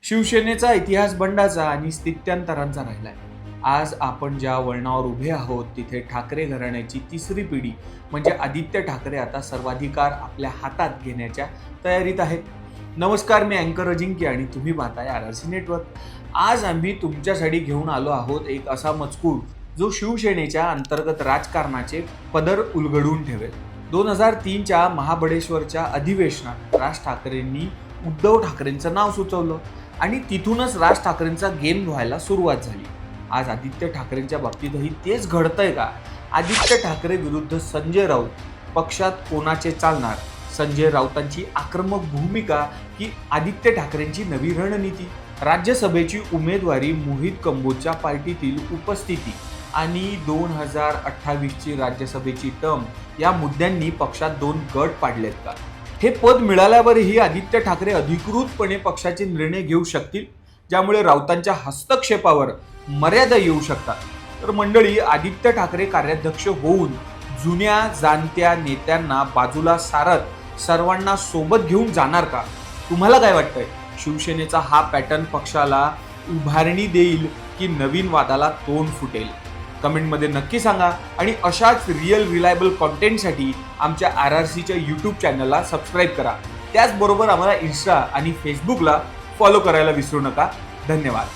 शिवसेनेचा इतिहास बंडाचा आणि स्थित्यंतरांचा राहिलाय. आज आपण ज्या वळणावर उभे आहोत तिथे ठाकरे घराण्याची तिसरी पिढी म्हणजे आदित्य ठाकरे आता सर्वाधिकार आपल्या हातात घेण्याच्या तयारीत आहेत. नमस्कार, मी अँकर अजिंक्य आणि तुम्ही पाहताय RRC नेटवर्क. आज आम्ही तुमच्यासाठी घेऊन आलो आहोत एक असा मजकूर जो शिवसेनेच्या अंतर्गत राजकारणाचे पदर उलगडून ठेवेल. 2003च्या महाबळेश्वरच्या अधिवेशनात राज ठाकरेंनी उद्धव ठाकरेंचं नाव सुचवलं आणि तिथूनच राज ठाकरेंचा गेम व्हायला सुरुवात झाली. आज आदित्य ठाकरेंच्या बाबतीतही तेच घडतंय का? आदित्य ठाकरे विरुद्ध संजय राऊत, पक्षात कोणाचे चालणार? संजय राऊतांची आक्रमक भूमिका की आदित्य ठाकरेंची नवी रणनीती? राज्यसभेची उमेदवारी, मोहित कंबोजच्या पार्टीतील उपस्थिती आणि 2028ची राज्यसभेची टर्म या मुद्द्यांनी पक्षात दोन गट पाडलेत का? हे पद मिळाल्यावरही आदित्य ठाकरे अधिकृतपणे पक्षाचे निर्णय घेऊ शकतील, ज्यामुळे राऊतांच्या हस्तक्षेपावर मर्यादा येऊ शकतात. तर मंडळी, आदित्य ठाकरे कार्याध्यक्ष होऊन जुन्या जाणत्या नेत्यांना बाजूला सारत सर्वांना सोबत घेऊन जाणार का? तुम्हाला काय वाटतंय? शिवसेनेचा हा पॅटर्न पक्षाला उभारणी देईल की नवीन वादाला तोंड फुटेल? कमेंटमध्ये नक्की सांगा आणि अशाच रिलायबल कॉन्टेंटसाठी आमच्या RRCच्या यूट्यूब चॅनलला सबस्क्राईब करा. त्याचबरोबर आम्हाला इंस्टा आणि फेसबुकला फॉलो करायला विसरू नका. धन्यवाद.